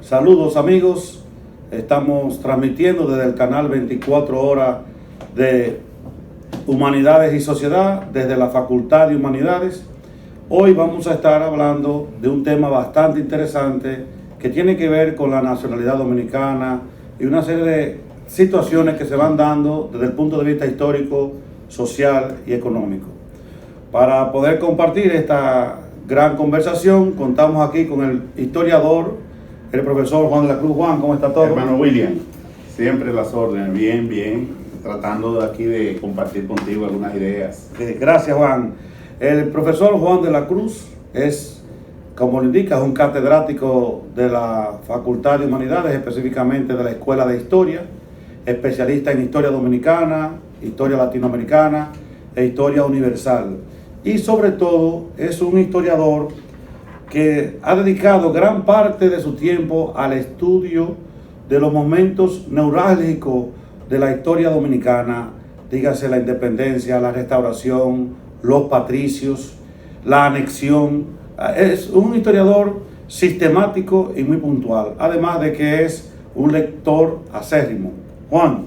Saludos amigos, estamos transmitiendo desde el canal 24 horas de Humanidades y Sociedad, desde la Facultad de Humanidades. Hoy vamos a estar hablando de un tema bastante interesante que tiene que ver con la nacionalidad dominicana y una serie de situaciones que se van dando desde el punto de vista histórico, social y económico. Para poder compartir esta gran conversación, contamos aquí con el historiador, el profesor Juan de la Cruz. Juan, ¿cómo está todo? Hermano William, siempre las órdenes, bien, tratando de aquí de compartir contigo algunas ideas. Gracias, Juan. El profesor Juan de la Cruz es, como lo indica, es un catedrático de la Facultad de Humanidades, específicamente de la Escuela de Historia, especialista en historia dominicana, historia latinoamericana e historia universal. Y sobre todo es un historiador que ha dedicado gran parte de su tiempo al estudio de los momentos neurálgicos de la historia dominicana, dígase la independencia, la restauración, los patricios, la anexión. Es un historiador sistemático y muy puntual, además de que es un lector acérrimo. Juan,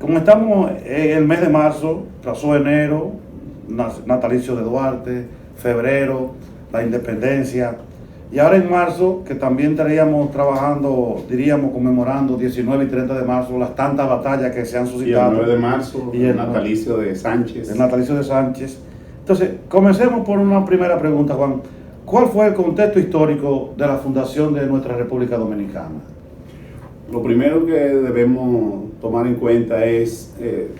como estamos en el mes de marzo, pasó enero, natalicio de Duarte, febrero, la independencia, y ahora en marzo, que también estaríamos trabajando, diríamos, conmemorando 19 y 30 de marzo, las tantas batallas que se han suscitado. Y el 9 de marzo, y el natalicio de Sánchez. El natalicio de Sánchez. Entonces, comencemos por una primera pregunta, Juan. ¿Cuál fue el contexto histórico de la fundación de nuestra República Dominicana? Lo primero que debemos tomar en cuenta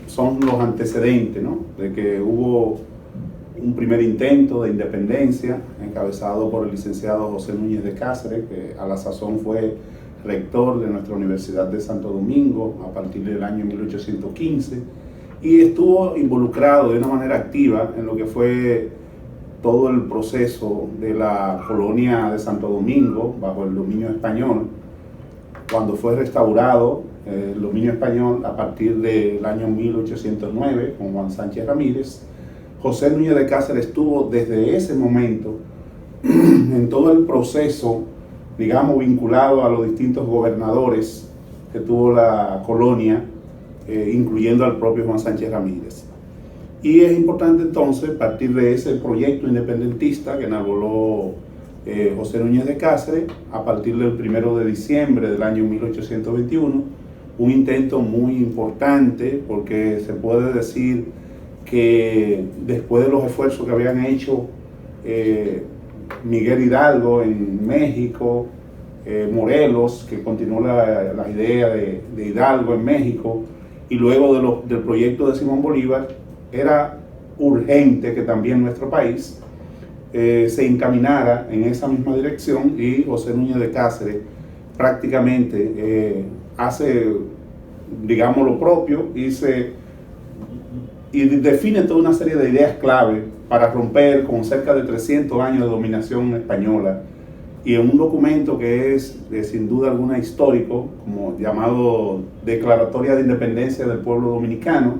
son los antecedentes, ¿no? De que hubo un primer intento de independencia encabezado por el licenciado José Núñez de Cáceres, que a la sazón fue rector de nuestra Universidad de Santo Domingo a partir del año 1815, y estuvo involucrado de una manera activa en lo que fue todo el proceso de la colonia de Santo Domingo bajo el dominio español, cuando fue restaurado el dominio español a partir del año 1809 con Juan Sánchez Ramírez. José Núñez de Cáceres estuvo desde ese momento en todo el proceso, digamos, vinculado a los distintos gobernadores que tuvo la colonia, incluyendo al propio Juan Sánchez Ramírez. Y es importante entonces, partir de ese proyecto independentista que enarboló José Núñez de Cáceres, a partir del 1 de diciembre del año 1821, un intento muy importante, porque se puede decir que después de los esfuerzos que habían hecho Miguel Hidalgo en México, Morelos, que continuó la idea de Hidalgo en México, y luego del proyecto de Simón Bolívar, era urgente que también nuestro país se encaminara en esa misma dirección, y José Núñez de Cáceres prácticamente hace, digamos, lo propio y define toda una serie de ideas clave para romper con cerca de 300 años de dominación española, y en un documento que es sin duda alguna histórico, como llamado Declaratoria de Independencia del Pueblo Dominicano.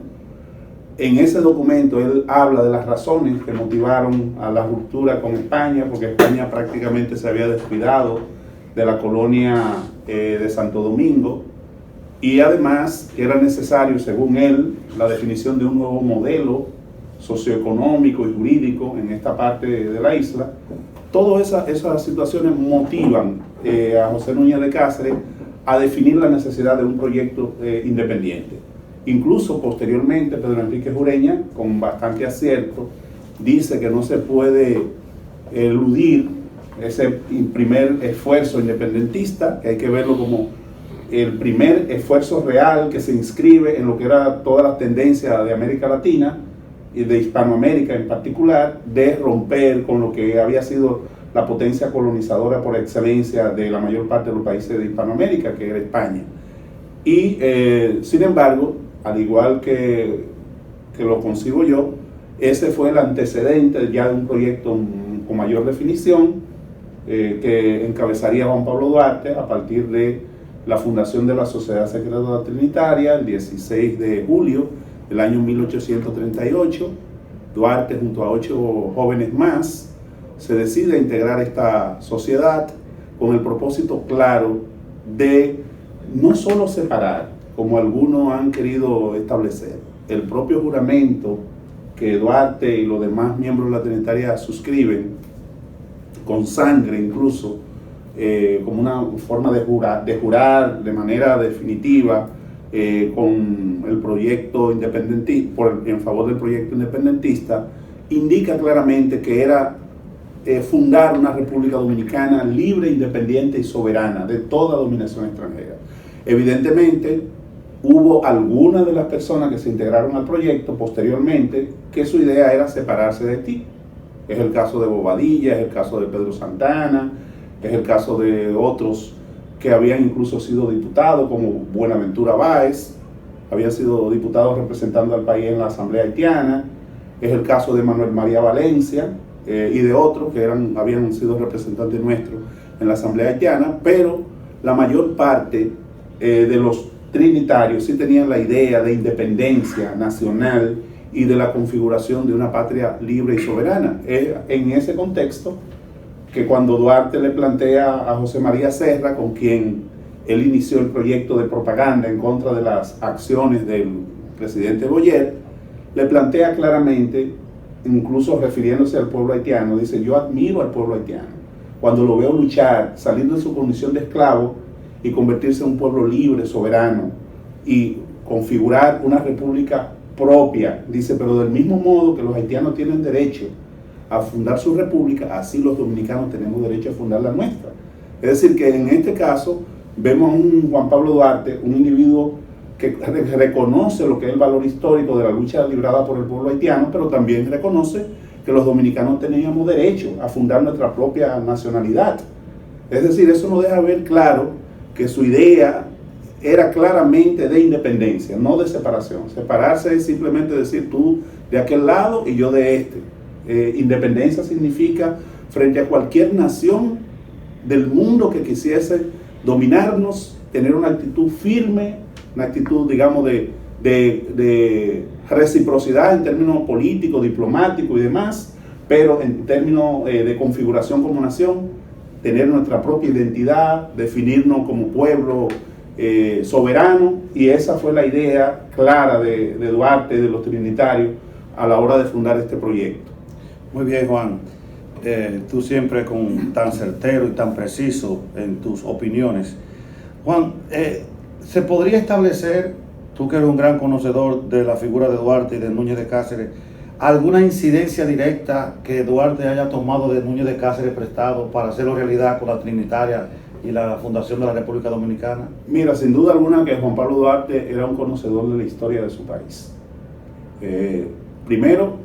En ese documento él habla de las razones que motivaron a la ruptura con España, porque España prácticamente se había descuidado de la colonia de Santo Domingo, y además era necesario, según él, la definición de un nuevo modelo socioeconómico y jurídico en esta parte de la isla. Todas esas situaciones motivan a José Núñez de Cáceres a definir la necesidad de un proyecto independiente. Incluso posteriormente Pedro Enrique Ureña, con bastante acierto, dice que no se puede eludir ese primer esfuerzo independentista, que hay que verlo como el primer esfuerzo real que se inscribe en lo que era toda la tendencia de América Latina y de Hispanoamérica en particular, de romper con lo que había sido la potencia colonizadora por excelencia de la mayor parte de los países de Hispanoamérica, que era España. Y sin embargo, al igual que lo concibo yo, ese fue el antecedente ya de un proyecto con mayor definición que encabezaría Juan Pablo Duarte a partir de la fundación de la Sociedad Secreta Trinitaria el 16 de julio del año 1838. Duarte, junto a 8 jóvenes más, se decide a integrar esta sociedad con el propósito claro de no solo separar, como algunos han querido establecer, el propio juramento que Duarte y los demás miembros de la Trinitaria suscriben, con sangre incluso, como una forma de jurar de manera definitiva con el proyecto independentista, en favor del proyecto independentista, indica claramente que era fundar una República Dominicana libre, independiente y soberana de toda dominación extranjera. Evidentemente, hubo algunas de las personas que se integraron al proyecto posteriormente que su idea era separarse de Haití. Es el caso de Bobadilla, es el caso de Pedro Santana, es el caso de otros que habían incluso sido diputados, como Buenaventura Báez, había sido diputado representando al país en la Asamblea Haitiana, es el caso de Manuel María Valencia y de otros que habían sido representantes nuestros en la Asamblea Haitiana, pero la mayor parte de los trinitarios sí tenían la idea de independencia nacional y de la configuración de una patria libre y soberana. Es en ese contexto que cuando Duarte le plantea a José María Serra, con quien él inició el proyecto de propaganda en contra de las acciones del presidente Boyer, le plantea claramente, incluso refiriéndose al pueblo haitiano, dice: yo admiro al pueblo haitiano cuando lo veo luchar, salir de su condición de esclavo y convertirse en un pueblo libre, soberano, y configurar una república propia. Dice, pero del mismo modo que los haitianos tienen derecho a fundar su república, así los dominicanos tenemos derecho a fundar la nuestra. Es decir, que en este caso vemos a un Juan Pablo Duarte, un individuo que reconoce lo que es el valor histórico de la lucha librada por el pueblo haitiano, pero también reconoce que los dominicanos teníamos derecho a fundar nuestra propia nacionalidad. Es decir, eso nos deja ver claro que su idea era claramente de independencia, no de separación. Separarse es simplemente decir tú de aquel lado y yo de este. Independencia significa, frente a cualquier nación del mundo que quisiese dominarnos, tener una actitud firme, una actitud, digamos, de reciprocidad en términos políticos, diplomáticos y demás, pero en términos de configuración como nación, tener nuestra propia identidad, definirnos como pueblo soberano, y esa fue la idea clara de Duarte y de los trinitarios a la hora de fundar este proyecto. Muy bien, Juan. Tú siempre tan certero y tan preciso en tus opiniones. Juan, ¿se podría establecer, tú que eres un gran conocedor de la figura de Duarte y de Núñez de Cáceres, alguna incidencia directa que Duarte haya tomado de Núñez de Cáceres prestado para hacerlo realidad con la Trinitaria y la fundación de la República Dominicana? Mira, sin duda alguna que Juan Pablo Duarte era un conocedor de la historia de su país. Primero,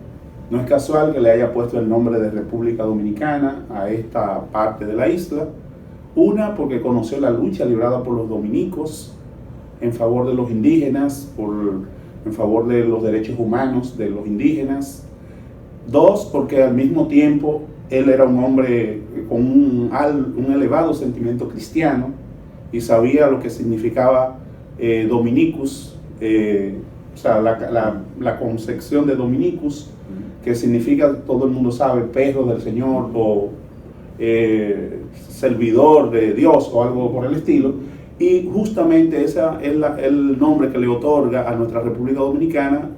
no es casual que le haya puesto el nombre de República Dominicana a esta parte de la isla. Una, porque conoció la lucha librada por los dominicos en favor de los indígenas, en favor de los derechos humanos de los indígenas. Dos, porque al mismo tiempo él era un hombre con un elevado sentimiento cristiano y sabía lo que significaba Dominicus, o sea, la concepción de Dominicus, que significa, todo el mundo sabe, perro del Señor o servidor de Dios o algo por el estilo. Y justamente ese es el nombre que le otorga a nuestra República Dominicana,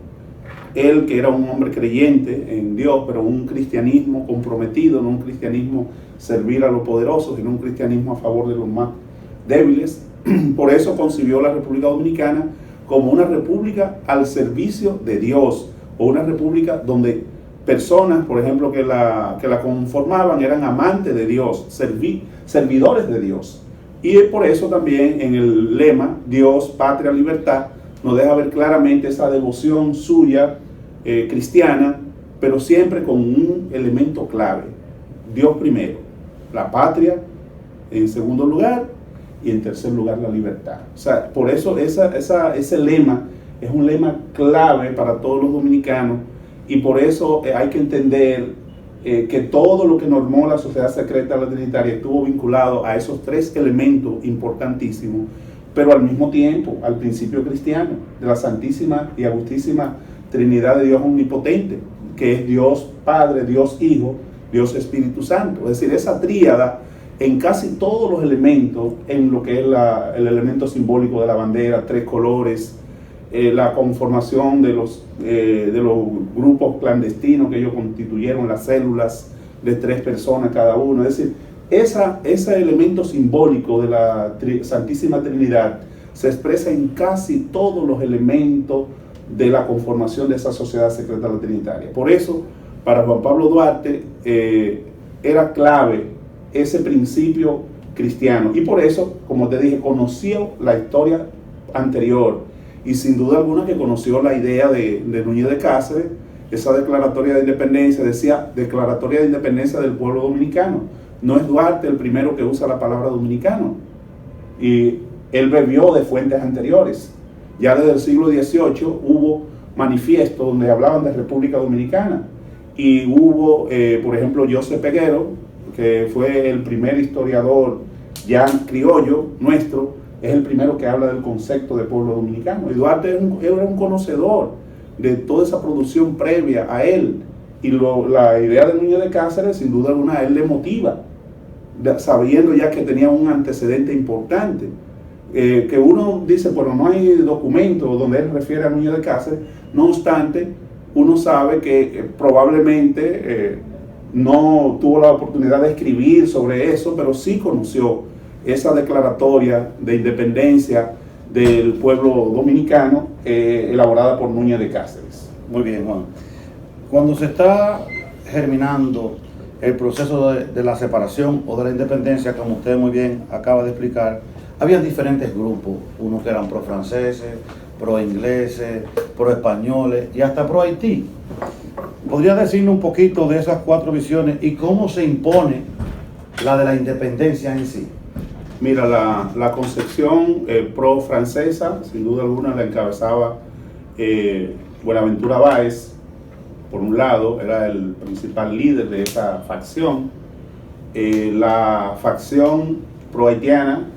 él que era un hombre creyente en Dios, pero un cristianismo comprometido, no un cristianismo servir a los poderosos, sino un cristianismo a favor de los más débiles. Por eso concibió la República Dominicana como una república al servicio de Dios, o una república donde personas, por ejemplo, que la conformaban eran amantes de Dios, servidores de Dios. Y por eso también en el lema Dios, Patria, Libertad nos deja ver claramente esa devoción suya cristiana, pero siempre con un elemento clave: Dios primero, la patria en segundo lugar y en tercer lugar la libertad. O sea, por eso ese lema es un lema clave para todos los dominicanos, y por eso hay que entender que todo lo que normó la Sociedad Secreta de la Trinitaria estuvo vinculado a esos tres elementos importantísimos, pero al mismo tiempo al principio cristiano de la Santísima y Agustísima Trinidad de Dios Omnipotente, que es Dios Padre, Dios Hijo, Dios Espíritu Santo. Es decir, esa tríada en casi todos los elementos, en lo que es el elemento simbólico de la bandera, 3 colores, la conformación de los grupos clandestinos que ellos constituyeron, las células de 3 personas cada uno. Es decir, ese elemento simbólico de la Santísima Trinidad se expresa en casi todos los elementos de la conformación de esa sociedad secreta trinitaria. Por eso, para Juan Pablo Duarte, era clave ese principio cristiano. Y por eso, como te dije, conoció la historia anterior y sin duda alguna que conoció la idea de Núñez de Cáceres, esa declaratoria de independencia, decía declaratoria de independencia del pueblo dominicano. No es Duarte el primero que usa la palabra dominicano. Y él bebió de fuentes anteriores. Ya desde el siglo XVIII hubo manifiestos donde hablaban de República Dominicana. Y hubo, por ejemplo, Joseph Peguero, que fue el primer historiador ya criollo nuestro, es el primero que habla del concepto de pueblo dominicano. Y Duarte era un conocedor de toda esa producción previa a él. Y la idea de Núñez de Cáceres, sin duda alguna, a él le motiva, sabiendo ya que tenía un antecedente importante. Que uno dice, bueno, no hay documento donde él refiere a Núñez de Cáceres, no obstante, uno sabe que probablemente no tuvo la oportunidad de escribir sobre eso, pero sí conoció esa declaratoria de independencia del pueblo dominicano elaborada por Núñez de Cáceres. Muy bien, Juan. Cuando se está germinando el proceso de la separación o de la independencia, como usted muy bien acaba de explicar, había diferentes grupos, unos que eran pro-franceses, pro-ingleses, pro-españoles y hasta pro-Haití. ¿Podría decirnos un poquito de esas 4 visiones y cómo se impone la de la independencia en sí? Mira, la concepción pro-francesa, sin duda alguna, la encabezaba Buenaventura Báez. Por un lado, era el principal líder de esa facción. La facción pro-haitiana,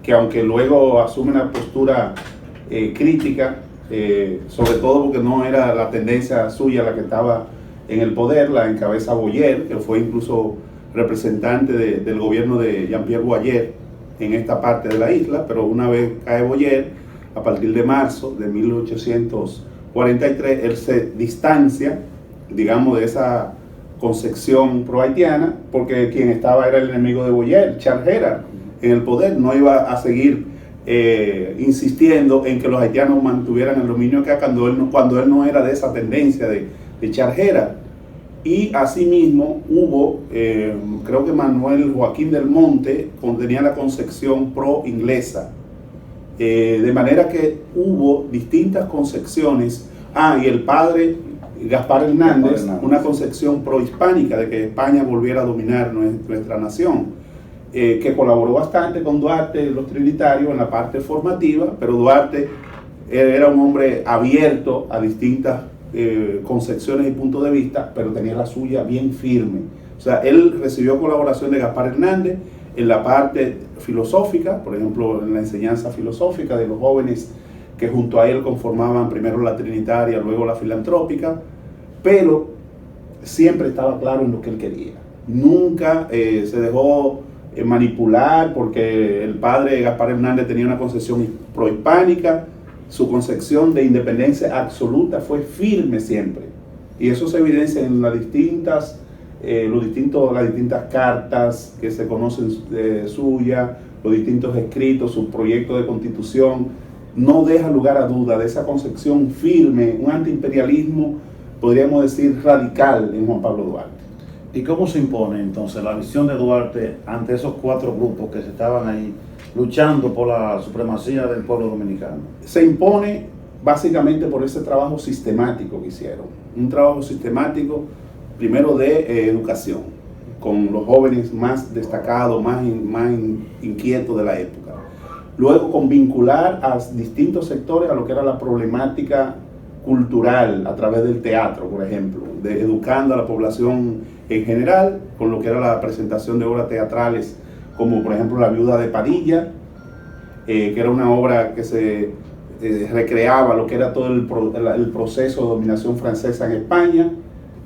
que aunque luego asume una postura crítica, sobre todo porque no era la tendencia suya la que estaba en el poder, la encabeza Boyer, que fue incluso representante del gobierno de Jean-Pierre Boyer en esta parte de la isla, pero una vez cae Boyer, a partir de marzo de 1843, él se distancia, digamos, de esa concepción pro-haitiana, porque quien estaba era el enemigo de Boyer, Charles Herard, en el poder. No iba a seguir insistiendo en que los haitianos mantuvieran el dominio acá cuando él no era de esa tendencia de Charles Herard. Y asimismo hubo, creo que Manuel Joaquín del Monte tenía la concepción pro-inglesa, de manera que hubo distintas concepciones. Y el padre Gaspar Hernández, una concepción pro-hispánica de que España volviera a dominar nuestra nación, que colaboró bastante con Duarte y los trinitarios en la parte formativa, pero Duarte era un hombre abierto a distintas concepciones y puntos de vista, pero tenía la suya bien firme. O sea, él recibió colaboración de Gaspar Hernández en la parte filosófica, por ejemplo, en la enseñanza filosófica de los jóvenes que junto a él conformaban primero la trinitaria, luego la filantrópica, pero siempre estaba claro en lo que él quería. Nunca se dejó manipular, porque el padre Gaspar Hernández tenía una concepción prohispánica. Su concepción de independencia absoluta fue firme siempre, y eso se evidencia en las distintas cartas que se conocen suya, los distintos escritos, su proyecto de constitución. No deja lugar a duda de esa concepción firme, un antiimperialismo, podríamos decir, radical en Juan Pablo Duarte. ¿Y cómo se impone entonces la visión de Duarte ante esos 4 grupos que se estaban ahí luchando por la supremacía del pueblo dominicano? Se impone básicamente por ese trabajo sistemático que hicieron. Un trabajo sistemático, primero de educación, con los jóvenes más destacados, más inquietos de la época. Luego con vincular a distintos sectores a lo que era la problemática cultural a través del teatro, por ejemplo, educando a la población en general con lo que era la presentación de obras teatrales, como por ejemplo La Viuda de Padilla, que era una obra que se recreaba lo que era todo el proceso de dominación francesa en España,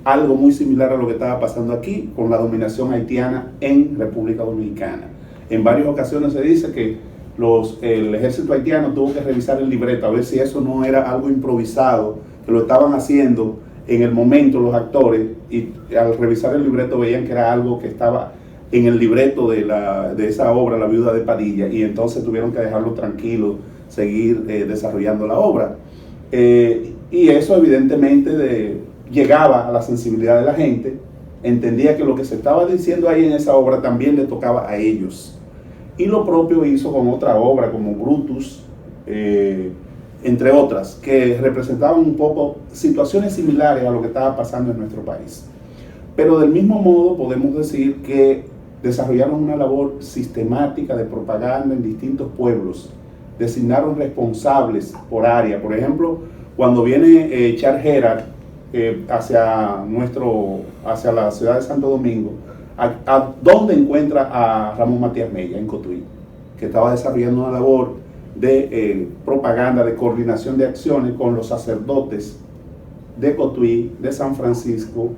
algo muy similar a lo que estaba pasando aquí con la dominación haitiana en República Dominicana. En varias ocasiones se dice que el ejército haitiano tuvo que revisar el libreto a ver si eso no era algo improvisado, que lo estaban haciendo en el momento los actores, y al revisar el libreto veían que era algo que estaba en el libreto de esa obra, La Viuda de Padilla, y entonces tuvieron que dejarlo tranquilo, seguir desarrollando la obra. Y eso evidentemente llegaba a la sensibilidad de la gente, entendía que lo que se estaba diciendo ahí en esa obra también le tocaba a ellos. Y lo propio hizo con otra obra como Brutus, entre otras, que representaban un poco situaciones similares a lo que estaba pasando en nuestro país. Pero del mismo modo podemos decir que desarrollaron una labor sistemática de propaganda en distintos pueblos, designaron responsables por área. Por ejemplo, cuando viene Charles Gerard hacia la ciudad de Santo Domingo, ¿dónde encuentra a Ramón Matías Mella? En Cotuí, que estaba desarrollando una labor de propaganda, de coordinación de acciones con los sacerdotes de Cotuí, de San Francisco,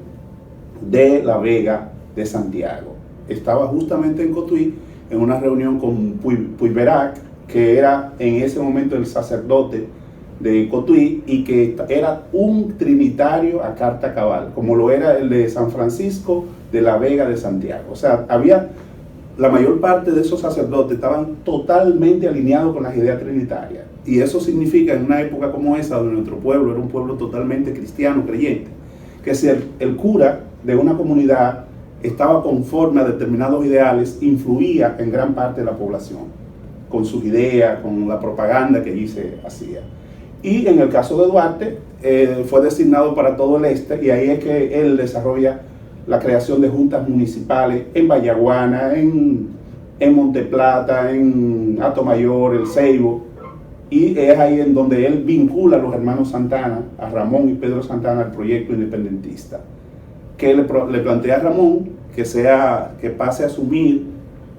de La Vega, de Santiago. Estaba justamente en Cotuí en una reunión con Puyberac, que era en ese momento el sacerdote de Cotuí y que era un trinitario a carta cabal, como lo era el de San Francisco, de La Vega, de Santiago. O sea, la mayor parte de esos sacerdotes estaban totalmente alineados con las ideas trinitarias. Y eso significa, en una época como esa, donde nuestro pueblo era un pueblo totalmente cristiano, creyente, que si el cura de una comunidad estaba conforme a determinados ideales, influía en gran parte de la población, con sus ideas, con la propaganda que allí se hacía. Y en el caso de Duarte, fue designado para todo el este, y ahí es que él desarrolla la creación de juntas municipales en Vallaguana, en Monteplata, en Atomayor, El Ceibo, y es ahí en donde él vincula a los hermanos Santana, a Ramón y Pedro Santana, al proyecto independentista, que le plantea a Ramón que pase a asumir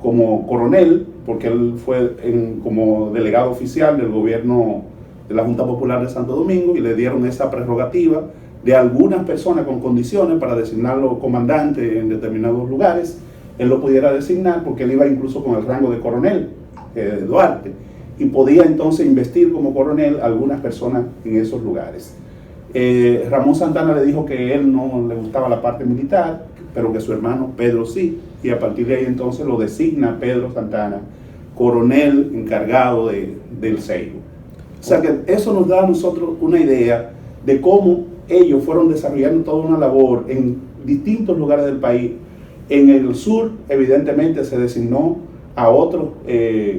como coronel, porque él fue como delegado oficial del gobierno de la Junta Popular de Santo Domingo, y le dieron esa prerrogativa de algunas personas con condiciones para designarlo comandante en determinados lugares. Él lo pudiera designar porque él iba incluso con el rango de coronel, Duarte, y podía entonces investir como coronel a algunas personas en esos lugares. Ramón Santana le dijo que él no le gustaba la parte militar, pero que su hermano Pedro sí, y a partir de ahí entonces lo designa Pedro Santana coronel encargado del Ceibo. O sea que eso nos da a nosotros una idea de cómo ellos fueron desarrollando toda una labor en distintos lugares del país. En el sur, evidentemente, se designó a otros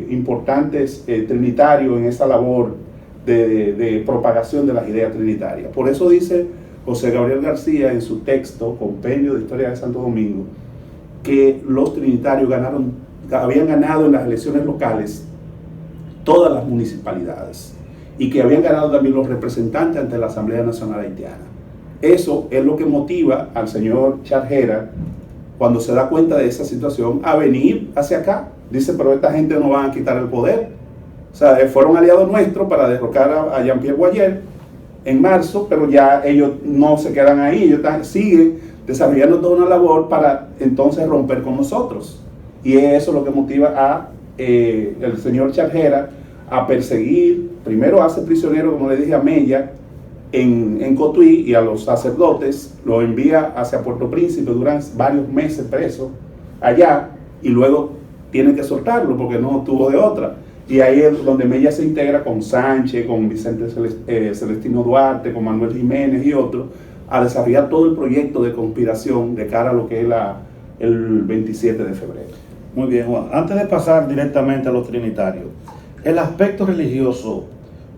importantes trinitarios en esa labor de propagación de las ideas trinitarias. Por eso dice José Gabriel García en su texto, Compendio de Historia de Santo Domingo, que los trinitarios habían ganado en las elecciones locales todas las municipalidades, y que habían ganado también los representantes ante la Asamblea Nacional Haitiana. Eso es lo que motiva al señor Charles Gerard, cuando se da cuenta de esa situación, a venir hacia acá. Dice, pero esta gente no van a quitar el poder. O sea, fueron aliados nuestros para derrocar a Jean-Pierre Boyer en marzo, pero ya ellos no se quedan ahí, ellos siguen desarrollando toda una labor para entonces romper con nosotros. Y eso es lo que motiva el señor Charles Gerard a perseguir. Primero hace prisionero, como le dije, a Mella en Cotuí, y a los sacerdotes lo envía hacia Puerto Príncipe, duran varios meses presos allá, y luego tiene que soltarlo porque no tuvo de otra. Y ahí es donde Mella se integra con Sánchez, con Vicente Celestino Duarte, con Manuel Jiménez y otros, a desarrollar todo el proyecto de conspiración de cara a lo que es el 27 de febrero. Muy bien, Juan. Antes de pasar directamente a los trinitarios, ¿el aspecto religioso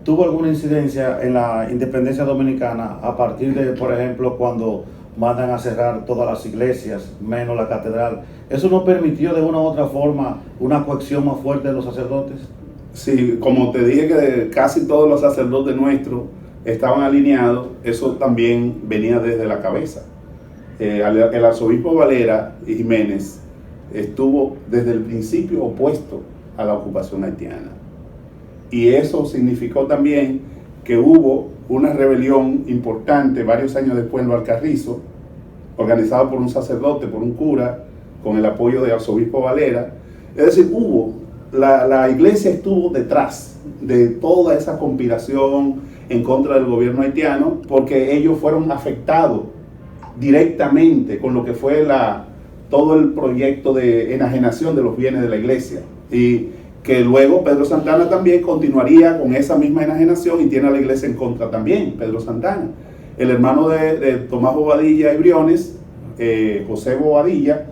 tuvo alguna incidencia en la independencia dominicana a partir de, por ejemplo, cuando mandan a cerrar todas las iglesias, menos la catedral? ¿Eso no permitió de una u otra forma una coacción más fuerte de los sacerdotes? Sí, como te dije que casi todos los sacerdotes nuestros estaban alineados, eso también venía desde la cabeza. El arzobispo Valera y Jiménez estuvo desde el principio opuesto a la ocupación haitiana. Y eso significó también que hubo una rebelión importante varios años después en Lo Alcarrizo, organizado por un sacerdote, por un cura, con el apoyo del arzobispo Valera. Es decir, la iglesia estuvo detrás de toda esa conspiración en contra del gobierno haitiano, porque ellos fueron afectados directamente con lo que fue todo el proyecto de enajenación de los bienes de la iglesia. Y que luego Pedro Santana también continuaría con esa misma enajenación y tiene a la iglesia en contra también, Pedro Santana. El hermano de Tomás Bobadilla y Briones, José Bobadilla,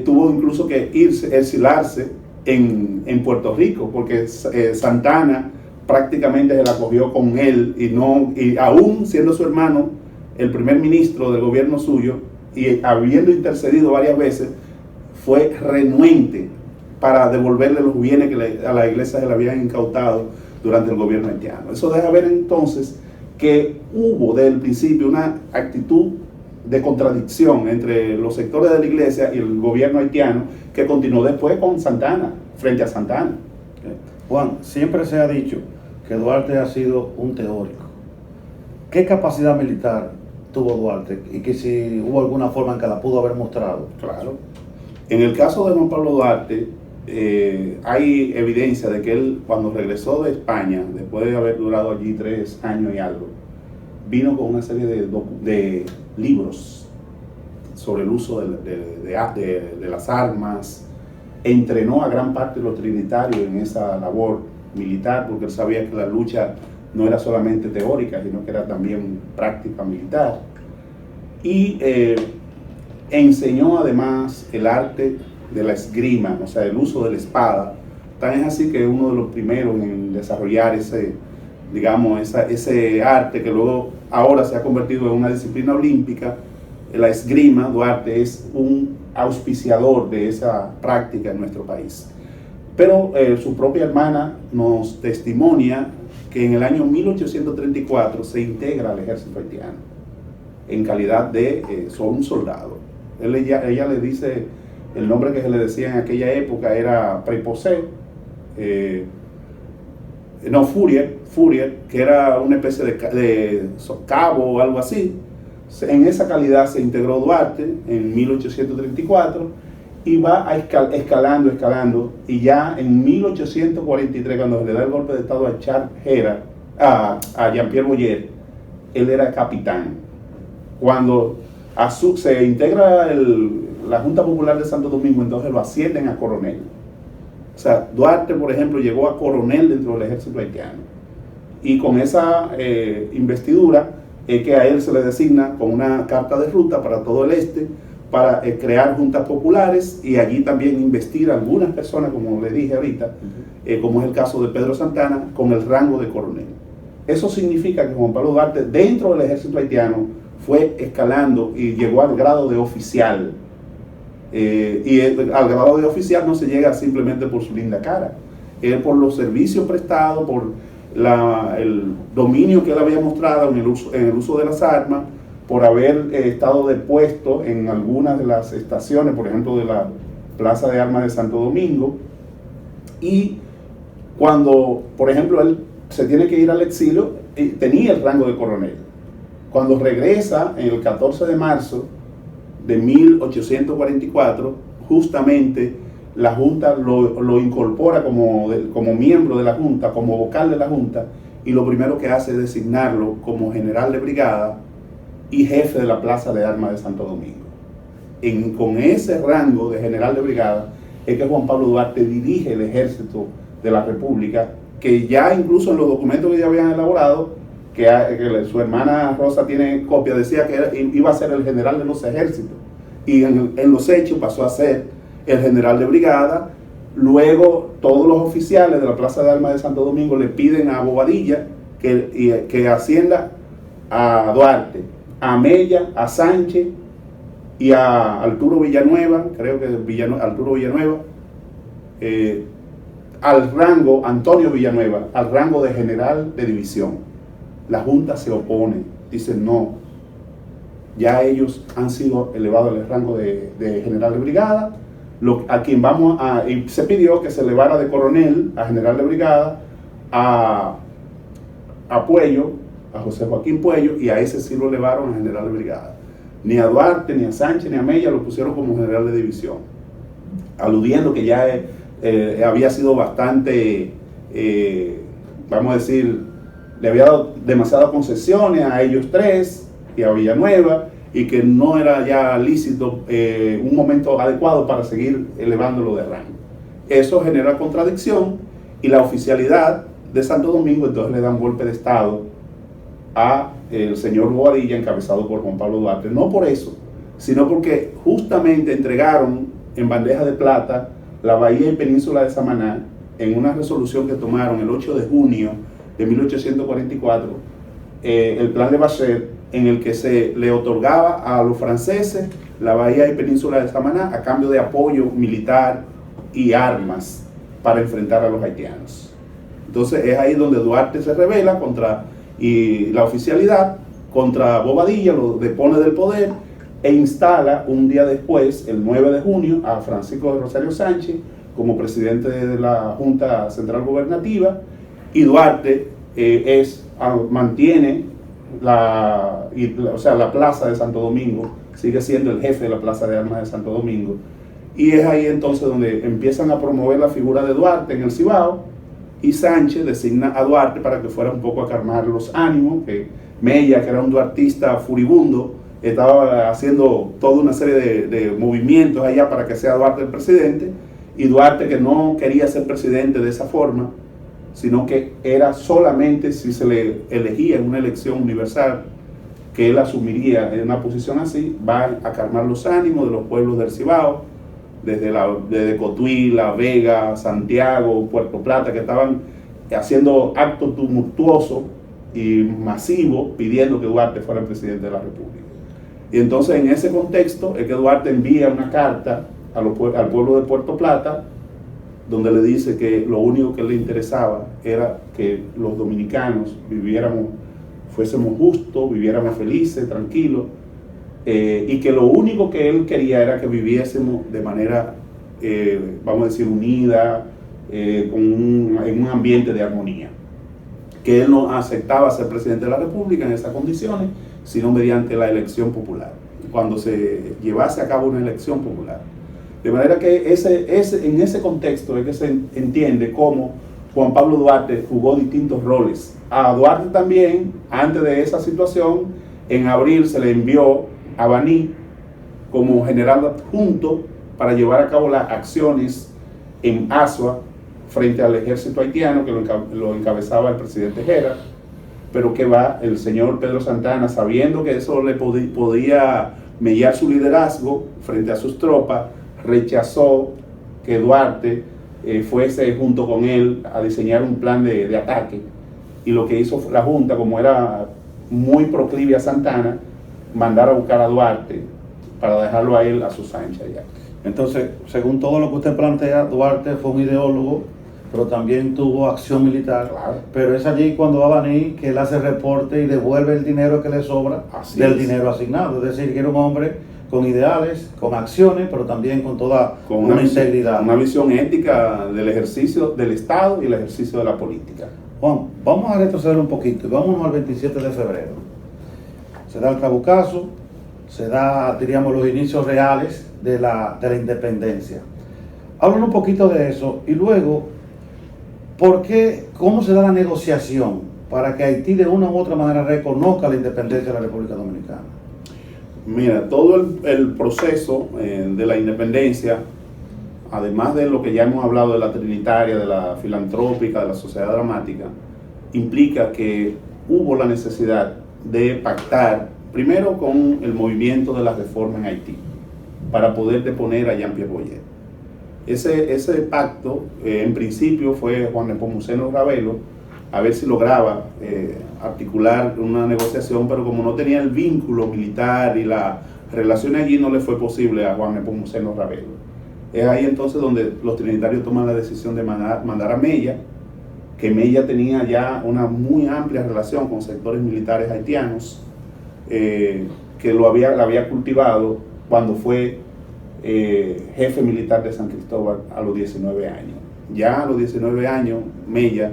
tuvo incluso que exilarse en Puerto Rico, porque Santana prácticamente se la cogió con él, y aún siendo su hermano el primer ministro del gobierno suyo, y habiendo intercedido varias veces, fue renuente para devolverle los bienes que a la iglesia se le habían incautado durante el gobierno haitiano. Eso deja ver entonces que hubo desde el principio una actitud de contradicción entre los sectores de la iglesia y el gobierno haitiano, que continuó después con Santana, frente a Santana. Juan, siempre se ha dicho que Duarte ha sido un teórico. ¿Qué capacidad militar tuvo Duarte? Y que si hubo alguna forma en que la pudo haber mostrado. Claro. En el caso de Juan Pablo Duarte, hay evidencia de que él, cuando regresó de España, después de haber durado allí 3 años y algo, vino con una serie de libros sobre el uso de las armas, entrenó a gran parte de los trinitarios en esa labor militar, porque él sabía que la lucha no era solamente teórica, sino que era también práctica militar. Y enseñó además el arte de la esgrima, o sea, el uso de la espada. Tan es así que uno de los primeros en desarrollar ese arte, que luego ahora se ha convertido en una disciplina olímpica, la esgrima. Duarte es un auspiciador de esa práctica en nuestro país. Pero su propia hermana nos testimonia que en el año 1834 se integra al ejército haitiano en calidad de un soldado. Ella le dice, el nombre que se le decía en aquella época era Preposé, Fourier, que era una especie de socavo o algo así. En esa calidad se integró Duarte en 1834 y va escalando, y ya en 1843, cuando se le da el golpe de estado a Jean-Pierre Boyer, él era capitán. Cuando se integra la Junta Popular de Santo Domingo, entonces lo ascienden a coronel. O sea, Duarte, por ejemplo, llegó a coronel dentro del ejército haitiano. Y con esa investidura es que a él se le designa con una carta de ruta para todo el este, para crear juntas populares y allí también investir a algunas personas, como le dije ahorita, como es el caso de Pedro Santana, con el rango de coronel. Eso significa que Juan Pablo Duarte, dentro del ejército haitiano, fue escalando y llegó al grado de oficial. Y al grado de oficial no se llega simplemente por su linda cara, es por los servicios prestados, por el dominio que él había mostrado en el uso de las armas, por haber estado depuesto en algunas de las estaciones, por ejemplo de la Plaza de Armas de Santo Domingo. Y cuando, por ejemplo, él se tiene que ir al exilio, tenía el rango de coronel. Cuando regresa en el 14 de marzo de 1844, justamente la Junta lo incorpora como miembro de la Junta, como vocal de la Junta, y lo primero que hace es designarlo como general de brigada y jefe de la Plaza de Armas de Santo Domingo. Con ese rango de general de brigada es que Juan Pablo Duarte dirige el ejército de la República, que ya incluso en los documentos que ya habían elaborado, que su hermana Rosa tiene copia, decía que iba a ser el general de los ejércitos, y en los hechos pasó a ser el general de brigada. Luego todos los oficiales de la Plaza de Armas de Santo Domingo le piden a Bobadilla que ascienda a Duarte, a Mella, a Sánchez y a Arturo Villanueva, creo que Arturo Villanueva, al rango, Antonio Villanueva, al rango de general de división. La Junta se opone, dice no, ya ellos han sido elevados al rango de general de brigada, a quien y se pidió que se elevara de coronel a general de brigada a Puello, a José Joaquín Puello, y a ese sí lo elevaron a general de brigada. Ni a Duarte, ni a Sánchez, ni a Mella lo pusieron como general de división, aludiendo que ya había sido bastante, vamos a decir, le había dado demasiadas concesiones a ellos tres y a Villanueva, y que no era ya lícito un momento adecuado para seguir elevándolo de rango. Eso genera contradicción, y la oficialidad de Santo Domingo entonces le da un golpe de estado a el señor Bobadilla, encabezado por Juan Pablo Duarte. No por eso, sino porque justamente entregaron en bandeja de plata la bahía y península de Samaná en una resolución que tomaron el 8 de junio de 1844, el plan de Bacher, en el que se le otorgaba a los franceses la bahía y península de Samaná a cambio de apoyo militar y armas para enfrentar a los haitianos. Entonces es ahí donde Duarte se rebela y la oficialidad contra Bobadilla, lo depone del poder e instala un día después, el 9 de junio, a Francisco de Rosario Sánchez como presidente de la Junta Central Gubernativa, y Duarte mantiene la plaza de Santo Domingo, sigue siendo el jefe de la Plaza de Armas de Santo Domingo, y es ahí entonces donde empiezan a promover la figura de Duarte en el Cibao, y Sánchez designa a Duarte para que fuera un poco a calmar los ánimos, que Mella, que era un duartista furibundo, estaba haciendo toda una serie de movimientos allá para que sea Duarte el presidente, y Duarte, que no quería ser presidente de esa forma, sino que era solamente si se le elegía en una elección universal, que él asumiría en una posición así, va a calmar los ánimos de los pueblos del Cibao, desde Cotuí, La Vega, Santiago, Puerto Plata, que estaban haciendo actos tumultuosos y masivos pidiendo que Duarte fuera el presidente de la República. Y entonces en ese contexto es que Duarte envía una carta al pueblo de Puerto Plata, donde le dice que lo único que le interesaba era que los dominicanos fuésemos justos, viviéramos felices, tranquilos, y que lo único que él quería era que viviésemos de manera, vamos a decir, unida, en un ambiente de armonía. Que él no aceptaba ser presidente de la República en esas condiciones, sino mediante la elección popular, cuando se llevase a cabo una elección popular. De manera que en ese contexto es que se entiende cómo Juan Pablo Duarte jugó distintos roles. A Duarte también, antes de esa situación, en abril se le envió a Baní como general adjunto para llevar a cabo las acciones en Azua frente al ejército haitiano, que lo encabezaba el presidente Gera, pero que el señor Pedro Santana, sabiendo que eso le podía mellar su liderazgo frente a sus tropas, rechazó que Duarte fuese junto con él a diseñar un plan de ataque, y lo que hizo la Junta, como era muy proclive a Santana, mandar a buscar a Duarte para dejarlo a él a sus anchas ya. Entonces, según todo lo que usted plantea, Duarte fue un ideólogo, pero también tuvo acción militar. Claro. Pero es allí cuando va a venir que él hace reporte y devuelve el dinero que le sobra dinero asignado. Es decir, que era un hombre con ideales, con acciones, pero también con toda una integridad. Una visión ética del ejercicio del Estado y el ejercicio de la política. Juan, vamos a retroceder un poquito y vámonos al 27 de febrero. Se da el Trabucazo, se da, diríamos, los inicios reales de la independencia. Hablan un poquito de eso y luego, ¿cómo se da la negociación para que Haití de una u otra manera reconozca la independencia de la República Dominicana? Mira, todo el proceso de la independencia, además de lo que ya hemos hablado de la trinitaria, de la filantrópica, de la sociedad dramática, implica que hubo la necesidad de pactar primero con el movimiento de la reforma en Haití para poder deponer a Jean-Pierre Boyer. Ese pacto, en principio, fue Juan Nepomuceno Ravelo, a ver si lograba articular una negociación, pero como no tenía el vínculo militar y la relación allí, no le fue posible a Juan Nepomuceno Ravelo. Es ahí entonces donde los trinitarios toman la decisión de mandar a Mella, que Mella tenía ya una muy amplia relación con sectores militares haitianos, que la había cultivado cuando fue jefe militar de San Cristóbal a los 19 años. Ya a los 19 años, Mella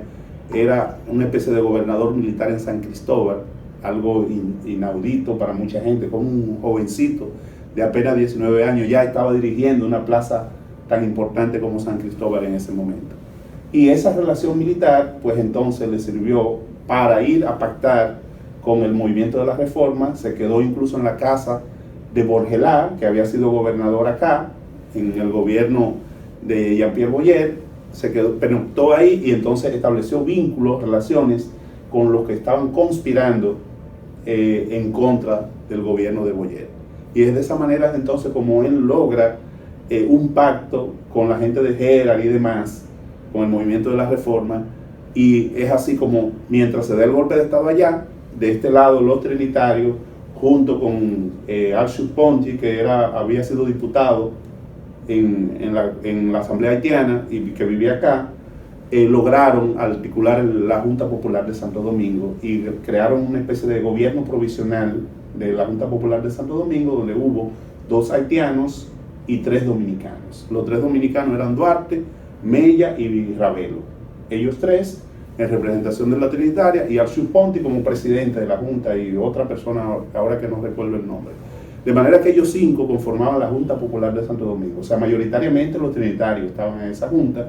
era una especie de gobernador militar en San Cristóbal, algo inaudito para mucha gente, como un jovencito de apenas 19 años ya estaba dirigiendo una plaza tan importante como San Cristóbal en ese momento. Y esa relación militar, pues entonces le sirvió para ir a pactar con el movimiento de la Reforma. Se quedó incluso en la casa de Borgelá, que había sido gobernador acá, en el gobierno de Jean-Pierre Boyer. Se quedó, pernoctó ahí y entonces estableció vínculos, relaciones con los que estaban conspirando en contra del gobierno de Boyer. Y es de esa manera entonces como él logra un pacto con la gente de Gerard y demás, con el movimiento de la Reforma, y es así como mientras se da el golpe de Estado allá, de este lado los trinitarios, junto con Archus Ponti, que había sido diputado en la Asamblea Haitiana y que vivía acá, lograron articular la Junta Popular de Santo Domingo y crearon una especie de gobierno provisional de la Junta Popular de Santo Domingo, donde hubo 2 haitianos y 3 dominicanos. Los 3 dominicanos eran Duarte, Mella y Ravelo. Ellos 3 en representación de la Trinitaria y Archus Ponti como presidente de la Junta y otra persona, ahora que no recuerdo el nombre. De manera que ellos 5 conformaban la Junta Popular de Santo Domingo. O sea, mayoritariamente los trinitarios estaban en esa junta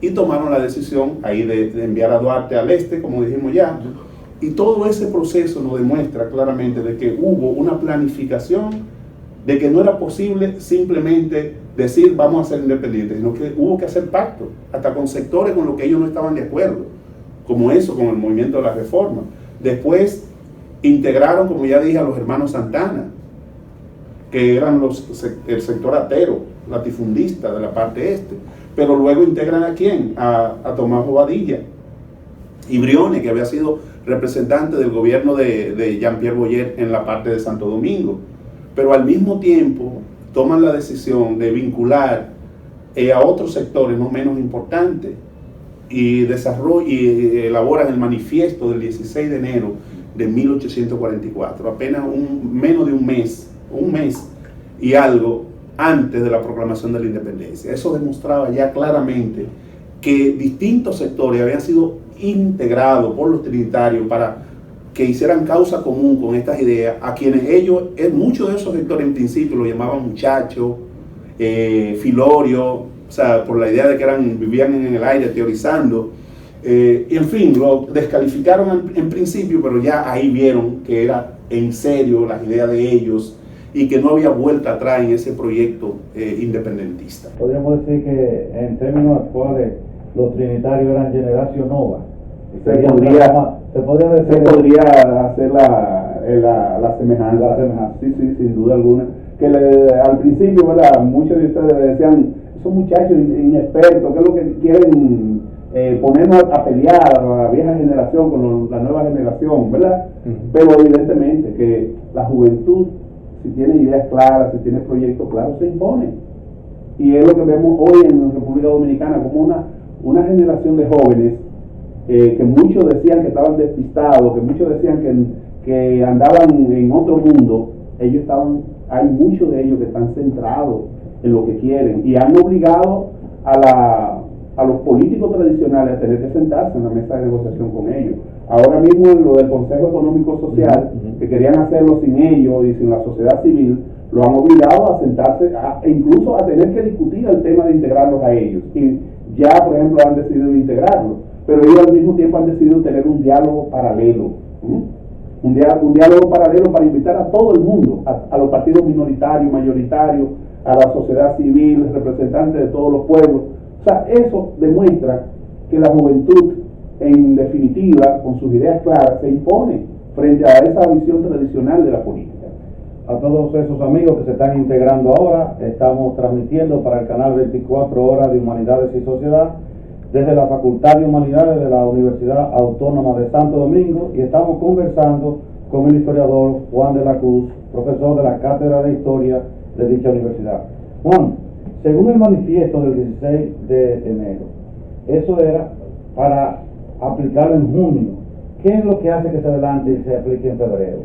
y tomaron la decisión ahí de enviar a Duarte al este, como dijimos ya. Y todo ese proceso nos demuestra claramente de que hubo una planificación, de que no era posible simplemente decir vamos a ser independientes, sino que hubo que hacer pacto, hasta con sectores con los que ellos no estaban de acuerdo, como eso, con el movimiento de la Reforma. Después integraron, como ya dije, a los hermanos Santana, que eran el sector atero, latifundista de la parte este, pero luego integran ¿a quién? A Tomás Bobadilla y Briones, que había sido representante del gobierno de Jean-Pierre Boyer en la parte de Santo Domingo, pero al mismo tiempo toman la decisión de vincular a otros sectores no menos importantes y elaboran el manifiesto del 16 de enero de 1844, apenas menos de un mes y algo antes de la proclamación de la independencia. Eso demostraba ya claramente que distintos sectores habían sido integrados por los trinitarios para que hicieran causa común con estas ideas, a quienes muchos de esos sectores en principio lo llamaban muchachos, filorio, o sea, por la idea de que vivían en el aire teorizando, y en fin, lo descalificaron en principio, pero ya ahí vieron que era en serio las ideas de ellos y que no había vuelta atrás en ese proyecto independentista. Podríamos decir que en términos actuales los trinitarios eran generación nova. Se podría hacer la semejanza. Sí, sin duda alguna. Que al principio, ¿verdad? Muchos de ustedes decían, son muchachos inexpertos, ¿qué es lo que quieren ponernos a pelear a la vieja generación con la nueva generación, ¿verdad? Pero evidentemente que la juventud, si tiene ideas claras, si tiene proyectos claros, se impone. Y es lo que vemos hoy en República Dominicana, como una generación de jóvenes que muchos decían que estaban despistados, que muchos decían que andaban en otro mundo. Hay muchos de ellos que están centrados en lo que quieren y han obligado a los políticos tradicionales a tener que sentarse en la mesa de negociación con ellos. Ahora mismo en lo del Consejo Económico Social, que querían hacerlo sin ellos y sin la sociedad civil, lo han obligado a sentarse e incluso a tener que discutir el tema de integrarlos a ellos. Y ya, por ejemplo, han decidido integrarlos, pero ellos al mismo tiempo han decidido tener un diálogo paralelo. Un diálogo paralelo para invitar a todo el mundo, a los partidos minoritarios, mayoritarios, a la sociedad civil, representantes de todos los pueblos. O sea, eso demuestra que la juventud, en definitiva, con sus ideas claras, se impone frente a esa visión tradicional de la política. A todos esos amigos que se están integrando ahora, estamos transmitiendo para el canal 24 Horas de Humanidades y Sociedad desde la Facultad de Humanidades de la Universidad Autónoma de Santo Domingo y estamos conversando con el historiador Juan de la Cruz, profesor de la Cátedra de Historia de dicha universidad. Juan, según el manifiesto del 16 de enero, eso era para aplicarlo en junio. ¿Qué es lo que hace que se adelante y se aplique en febrero?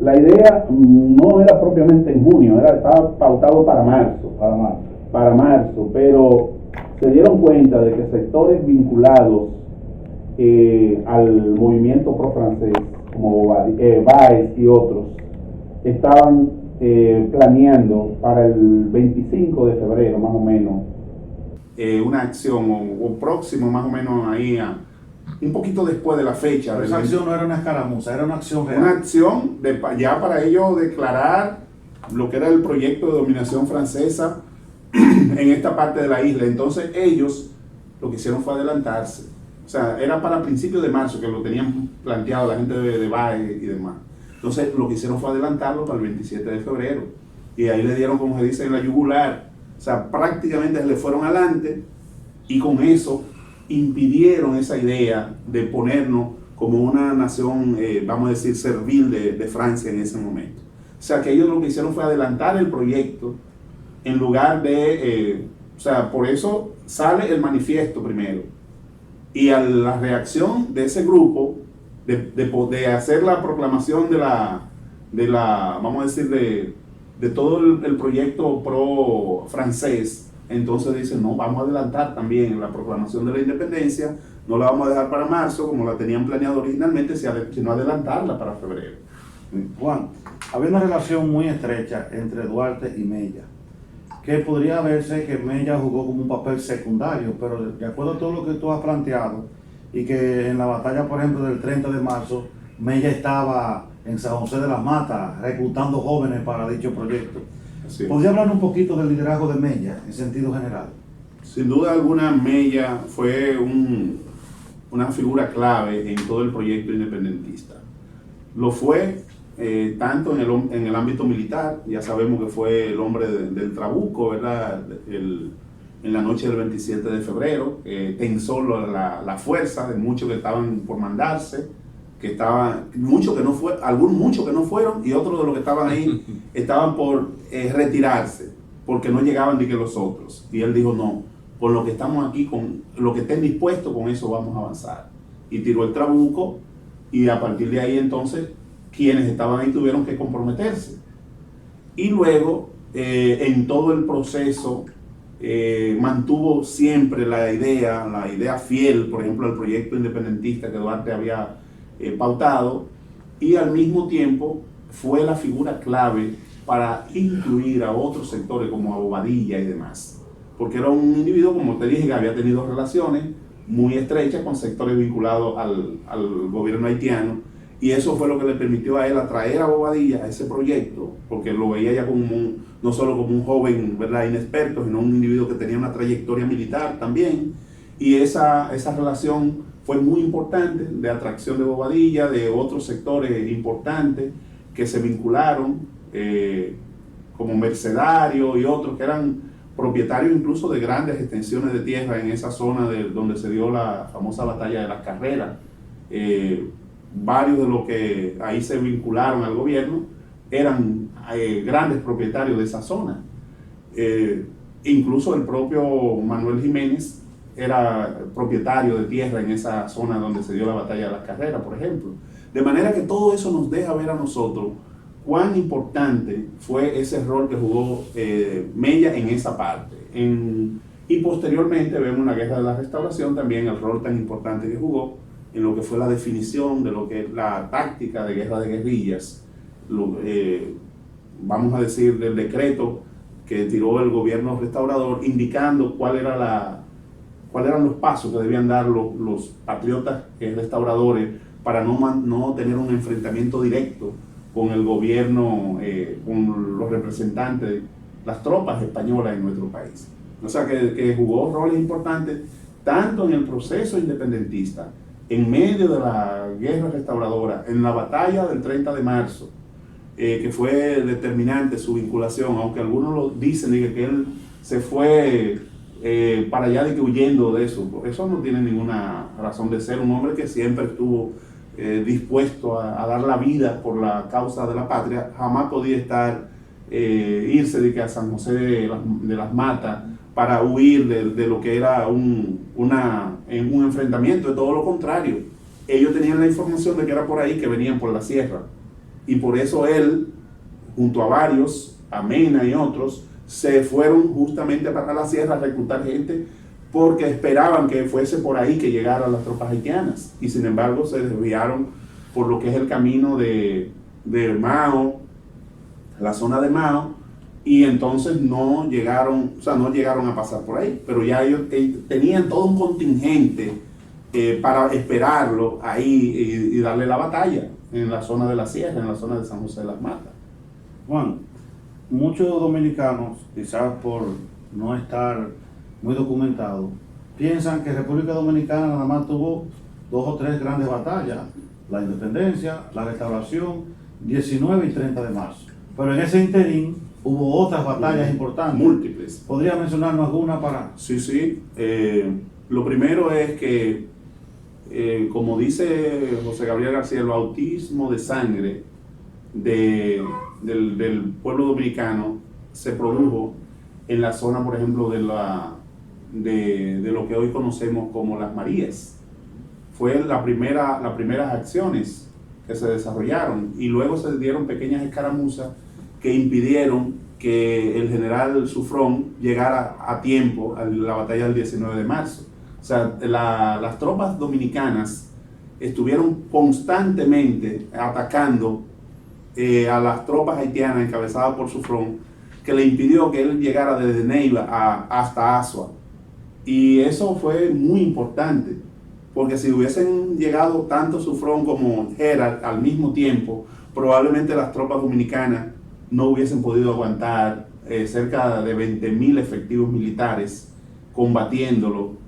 La idea no era propiamente en junio, estaba pautado para marzo, pero se dieron cuenta de que sectores vinculados al movimiento pro-francés, como Báez y otros, estaban planeando para el 25 de febrero, más o menos, una acción o próximo más o menos ahí un poquito después de la fecha. Pero esa acción no era una escaramuza, era una acción real. Una acción ya para ellos declarar lo que era el proyecto de dominación francesa en esta parte de la isla. Entonces ellos lo que hicieron fue adelantarse. O sea, era para principios de marzo que lo tenían planteado la gente de Baez y demás. Entonces lo que hicieron fue adelantarlo para el 27 de febrero. Y ahí le dieron, como se dice, en la yugular. O sea, prácticamente le fueron adelante y con eso impidieron esa idea de ponernos como una nación, vamos a decir, servil de Francia en ese momento. O sea, que ellos lo que hicieron fue adelantar el proyecto en lugar de, o sea, por eso sale el manifiesto primero. Y a la reacción de ese grupo, de hacer la proclamación de la vamos a decir, de todo el proyecto pro-francés, entonces dicen, no, vamos a adelantar también la proclamación de la independencia, no la vamos a dejar para marzo, como la tenían planeado originalmente, sino adelantarla para febrero. Juan, había una relación muy estrecha entre Duarte y Mella, que podría verse que Mella jugó como un papel secundario, pero de acuerdo a todo lo que tú has planteado, y que en la batalla, por ejemplo, del 30 de marzo, Mella estaba en San José de las Matas reclutando jóvenes para dicho proyecto. Sí. ¿Podría hablar un poquito del liderazgo de Mella en sentido general? Sin duda alguna, Mella fue una figura clave en todo el proyecto independentista. Lo fue tanto en el ámbito militar, ya sabemos que fue el hombre del Trabuco, ¿verdad? En la noche del 27 de febrero, tensó la fuerza de muchos que estaban por mandarse, muchos que no fueron, y otros de los que estaban ahí estaban por retirarse, porque no llegaban ni que los otros. Y él dijo, no, con lo que estamos aquí, con lo que estén dispuestos, con eso vamos a avanzar. Y tiró el trabuco, y a partir de ahí entonces, quienes estaban ahí tuvieron que comprometerse. Y luego, en todo el proceso, mantuvo siempre la idea fiel, por ejemplo, al proyecto independentista que Duarte había pautado, y al mismo tiempo fue la figura clave para incluir a otros sectores como a Bobadilla y demás, porque era un individuo, como te dije, que había tenido relaciones muy estrechas con sectores vinculados al gobierno haitiano, y eso fue lo que le permitió a él atraer a Bobadilla a ese proyecto, porque lo veía ya como no solo como un joven, ¿verdad?, inexperto, sino un individuo que tenía una trayectoria militar también, y esa relación fue muy importante, de atracción de Bobadilla, de otros sectores importantes que se vincularon, como Mercedario y otros que eran propietarios incluso de grandes extensiones de tierra en esa zona donde se dio la famosa batalla de las Carreras. Varios de los que ahí se vincularon al gobierno eran grandes propietarios de esa zona. Incluso el propio Manuel Jiménez era propietario de tierra en esa zona donde se dio la batalla de las Carreras, por ejemplo. De manera que todo eso nos deja ver a nosotros cuán importante fue ese rol que jugó Mella en esa parte. Y posteriormente vemos en la Guerra de la Restauración también el rol tan importante que jugó en lo que fue la definición de lo que es la táctica de guerra de guerrillas, vamos a decir, del decreto que tiró el gobierno restaurador, indicando cuáles eran los pasos que debían dar los patriotas restauradores para no tener un enfrentamiento directo con el gobierno, con los representantes, las tropas españolas en nuestro país. O sea que jugó roles importantes tanto en el proceso independentista, en medio de la guerra restauradora, en la batalla del 30 de marzo, que fue determinante su vinculación, aunque algunos lo dicen que él se fue para allá huyendo de eso. Eso no tiene ninguna razón de ser. Un hombre que siempre estuvo dispuesto a dar la vida por la causa de la patria, jamás podía irse a San José de las Matas para huir de lo que era un enfrentamiento. De todo lo contrario, ellos tenían la información de que era por ahí, que venían por la sierra, y por eso él, junto a varios, a Mena y otros, se fueron justamente para la sierra a reclutar gente porque esperaban que fuese por ahí que llegaran las tropas haitianas, y sin embargo se desviaron por lo que es el camino de Mao, la zona de Mao, y entonces no llegaron a pasar por ahí, pero ya ellos tenían todo un contingente para esperarlo ahí y darle la batalla en la zona de la Sierra, en la zona de San José de las Matas. Juan, muchos dominicanos, quizás por no estar muy documentados, piensan que República Dominicana nada más tuvo 2 o 3 grandes batallas: la independencia, la restauración, 19 y 30 de marzo. Pero en ese interín hubo otras batallas importantes. Múltiples. ¿Podría mencionarnos alguna para...? Sí. Lo primero es que, como dice José Gabriel García, el bautismo de sangre del pueblo dominicano se produjo en la zona, por ejemplo, de lo que hoy conocemos como las Marías. Fue las primeras acciones que se desarrollaron, y luego se dieron pequeñas escaramuzas que impidieron que el general Sufrón llegara a tiempo a la batalla del 19 de marzo. O sea, las tropas dominicanas estuvieron constantemente atacando a las tropas haitianas encabezadas por Sufrón, que le impidió que él llegara desde Neiva hasta Azua. Y eso fue muy importante, porque si hubiesen llegado tanto Sufrón como Gerald al mismo tiempo, probablemente las tropas dominicanas no hubiesen podido aguantar cerca de 20.000 efectivos militares combatiéndolo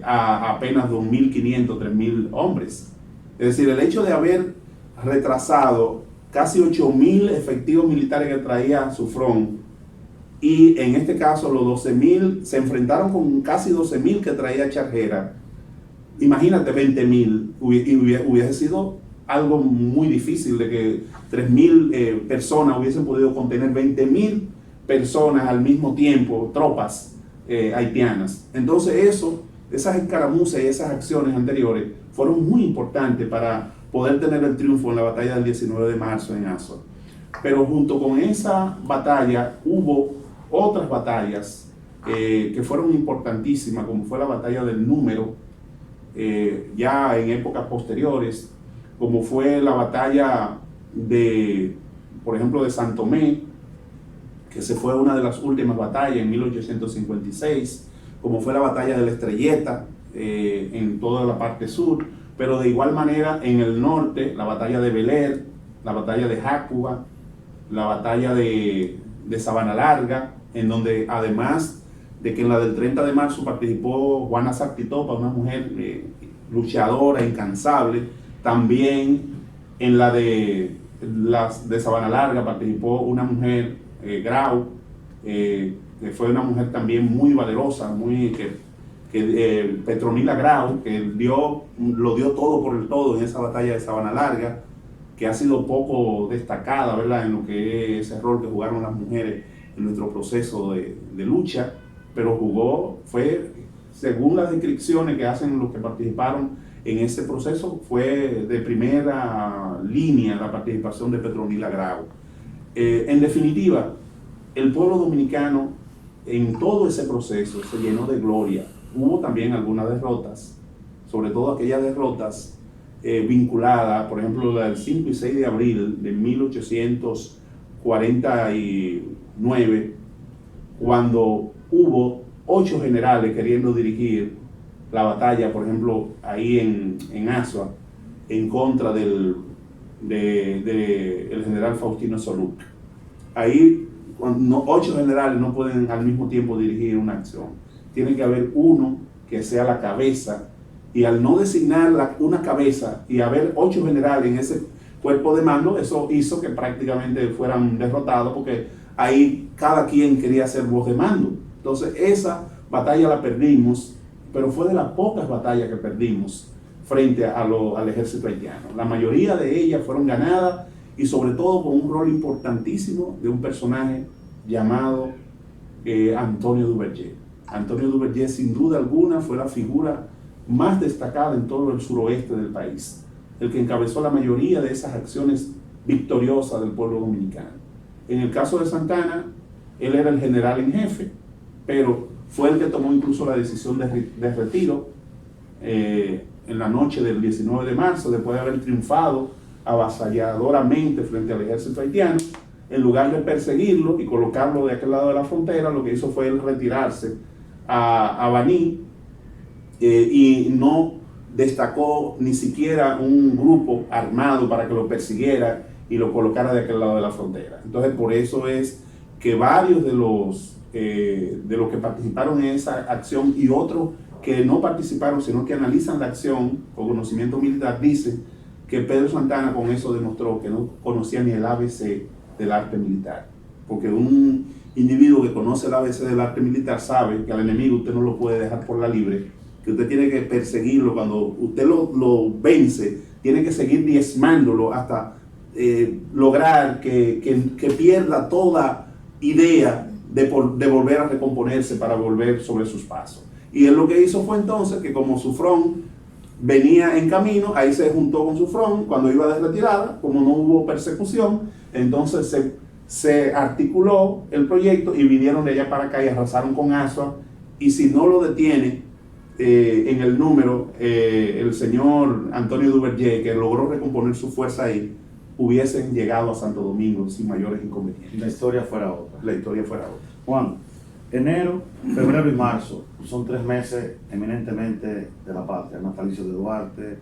a apenas 2.500, 3.000 hombres. Es decir, el hecho de haber retrasado casi 8.000 efectivos militares que traía Sufrón, y en este caso los 12.000 se enfrentaron con casi 12.000 que traía Charjera. Imagínate 20.000, hubiese sido algo muy difícil de que 3.000 personas hubiesen podido contener 20.000 personas al mismo tiempo, tropas haitianas. Entonces esas escaramuzas y esas acciones anteriores fueron muy importantes para poder tener el triunfo en la batalla del 19 de marzo en Azua. Pero junto con esa batalla hubo otras batallas que fueron importantísimas, como fue la batalla del Número, ya en épocas posteriores, como fue la batalla por ejemplo, de San Tomé, que se fue una de las últimas batallas en 1856, como fue la batalla de la Estrelleta en toda la parte sur, pero de igual manera en el norte, la batalla de Beler, la batalla de Jácuba, la batalla de Sabana Larga, en donde además de que en la del 30 de marzo participó Juana Sartitopa, una mujer luchadora, incansable. También en la de Sabana Larga participó una mujer, Grau, que fue una mujer también muy valerosa, Petronila Grau, que lo dio todo por el todo en esa batalla de Sabana Larga, que ha sido poco destacada, ¿verdad?, en lo que es ese rol que jugaron las mujeres en nuestro proceso de lucha, pero fue, según las descripciones que hacen los que participaron en ese proceso, fue de primera línea la participación de Petronila Grau. En definitiva, el pueblo dominicano en todo ese proceso se llenó de gloria. Hubo también algunas derrotas, sobre todo aquellas derrotas vinculadas, por ejemplo, la del 5 y 6 de abril de 1849, cuando hubo 8 generales queriendo dirigir la batalla, por ejemplo, ahí en Azua, en contra del general Faustino Soluc. Ahí 8 generales no pueden al mismo tiempo dirigir una acción. Tiene que haber uno que sea la cabeza, y al no designar una cabeza y haber 8 generales en ese cuerpo de mando, eso hizo que prácticamente fueran derrotados, porque ahí cada quien quería ser voz de mando. Entonces esa batalla la perdimos, pero fue de las pocas batallas que perdimos frente al ejército haitiano. La mayoría de ellas fueron ganadas, y sobre todo con un rol importantísimo de un personaje llamado Antonio Duvergé. Antonio Duvergé, sin duda alguna, fue la figura más destacada en todo el suroeste del país, el que encabezó la mayoría de esas acciones victoriosas del pueblo dominicano. En el caso de Santana, él era el general en jefe, pero fue el que tomó incluso la decisión de retiro en la noche del 19 de marzo, después de haber triunfado avasalladoramente frente al ejército haitiano. En lugar de perseguirlo y colocarlo de aquel lado de la frontera, lo que hizo fue él retirarse a Baní, y no destacó ni siquiera un grupo armado para que lo persiguiera y lo colocara de aquel lado de la frontera. Entonces, por eso es que varios de los que participaron en esa acción y otros que no participaron, sino que analizan la acción con conocimiento militar, dicen que Pedro Santana con eso demostró que no conocía ni el ABC del arte militar. Porque un individuo que conoce el ABC del arte militar sabe que al enemigo usted no lo puede dejar por la libre, que usted tiene que perseguirlo. Cuando usted lo vence, tiene que seguir diezmándolo hasta lograr que pierda toda idea de volver a recomponerse para volver sobre sus pasos. Y él lo que hizo fue entonces que, como su front venía en camino, ahí se juntó con su front cuando iba de retirada. Como no hubo persecución, entonces se articuló el proyecto y vinieron de allá para acá y arrasaron con Azua. Y si no lo detiene en el número el señor Antonio Duverger, que logró recomponer su fuerza ahí, hubiesen llegado a Santo Domingo sin mayores inconvenientes. La historia fuera otra. La historia fuera otra. Juan, enero, febrero y marzo son 3 meses eminentemente de la patria. El natalicio de Duarte,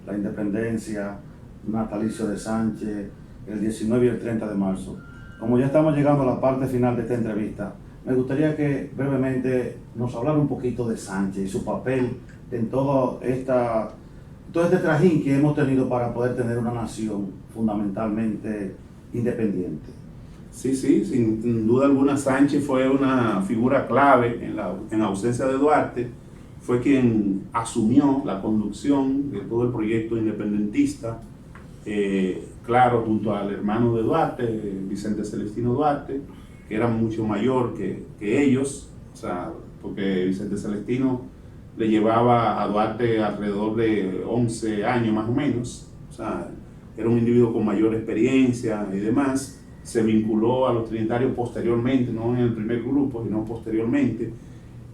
la independencia, el natalicio de Sánchez, el 19 y el 30 de marzo. Como ya estamos llegando a la parte final de esta entrevista, me gustaría que brevemente nos hablara un poquito de Sánchez y su papel en todo este trajín que hemos tenido para poder tener una nación fundamentalmente independiente. Sí, sin duda alguna Sánchez fue una figura clave en la ausencia de Duarte. Fue quien asumió la conducción de todo el proyecto independentista, claro, junto al hermano de Duarte, Vicente Celestino Duarte, que era mucho mayor que ellos, o sea, porque Vicente Celestino le llevaba a Duarte alrededor de 11 años más o menos. O sea, era un individuo con mayor experiencia y demás. Se vinculó a los trinitarios posteriormente, no en el primer grupo, sino posteriormente.